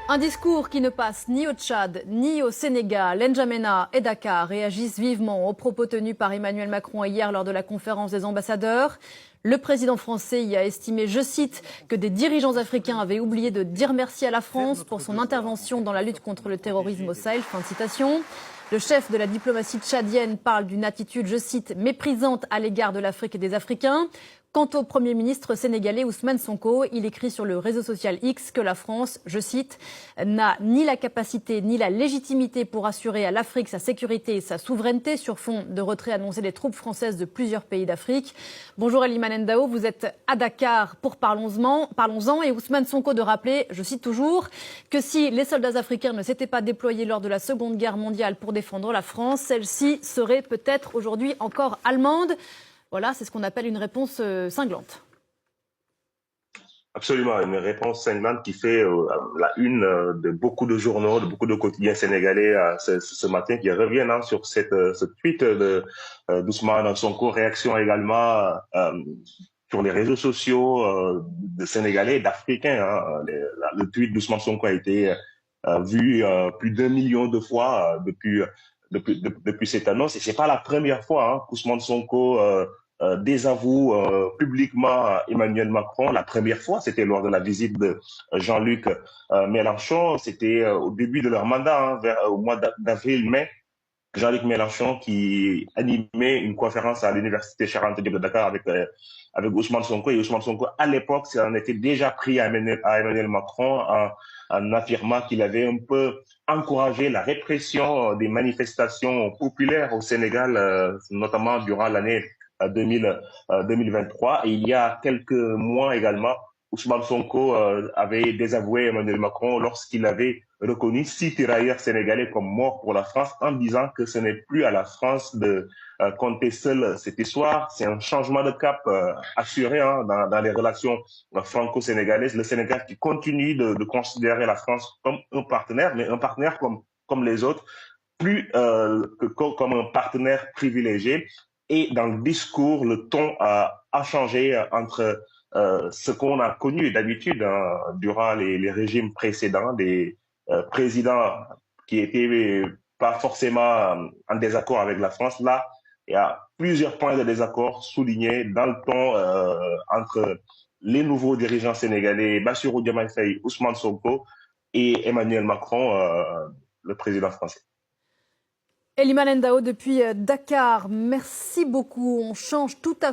Un discours qui ne passe ni au Tchad, ni au Sénégal. N'Djamena et Dakar réagissent vivement aux propos tenus par Emmanuel Macron hier lors de la conférence des ambassadeurs. Le président français y a estimé, je cite, que des dirigeants africains avaient oublié de dire merci à la France pour son intervention dans la lutte contre le terrorisme au Sahel. Fin de citation. Le chef de la diplomatie tchadienne parle d'une attitude, je cite, méprisante à l'égard de l'Afrique et des Africains. Quant au Premier ministre sénégalais Ousmane Sonko, il écrit sur le réseau social X que la France, je cite, n'a ni la capacité ni la légitimité pour assurer à l'Afrique sa sécurité et sa souveraineté sur fond de retrait annoncé des troupes françaises de plusieurs pays d'Afrique. Bonjour Elimane Ndao, vous êtes à Dakar pour Parlons-en et Ousmane Sonko de rappeler, je cite toujours, que si les soldats africains ne s'étaient pas déployés lors de la Seconde Guerre mondiale pour défendre la France, celle-ci serait peut-être aujourd'hui encore allemande. Voilà, c'est ce qu'on appelle une réponse cinglante. Absolument, une réponse cinglante qui fait la une de beaucoup de journaux, de beaucoup de quotidiens sénégalais ce matin, qui reviennent sur ce tweet d'Ousmane Sonko. Réaction également sur les réseaux sociaux de Sénégalais et d'Africains. Le tweet d'Ousmane Sonko a été vu plus d'1 million de fois depuis cette annonce. Et c'est pas la première fois qu'Ousmane Sonko désavoue publiquement Emmanuel Macron. La première fois, c'était lors de la visite de Jean-Luc Mélenchon. C'était au début de leur mandat, au mois d'avril-mai. Jean-Luc Mélenchon qui animait une conférence à l'université Cheikh Anta Diop de Dakar avec Ousmane Sonko. Et Ousmane Sonko, à l'époque, en était déjà pris à Emmanuel Macron en affirmant qu'il avait un peu encouragé la répression des manifestations populaires au Sénégal, notamment durant l'année 2023. Et il y a quelques mois également, Ousmane Sonko avait désavoué Emmanuel Macron lorsqu'il avait reconnu 6 tirailleurs sénégalais comme morts pour la France, en disant que ce n'est plus à la France de compter seule cette histoire. C'est un changement de cap assuré dans les relations franco-sénégalaises. Le Sénégal qui continue de considérer la France comme un partenaire, mais un partenaire comme les autres, plus comme un partenaire privilégié. Et dans le discours, le ton a changé entre ce qu'on a connu d'habitude durant les régimes précédents, des présidents qui étaient pas forcément en désaccord avec la France. Là, il y a plusieurs points de désaccord soulignés dans le ton entre les nouveaux dirigeants sénégalais, Bassirou Diomaye Faye, Ousmane Sonko et Emmanuel Macron, le président français. Elimane Ndao depuis Dakar, merci beaucoup. On change tout à fait.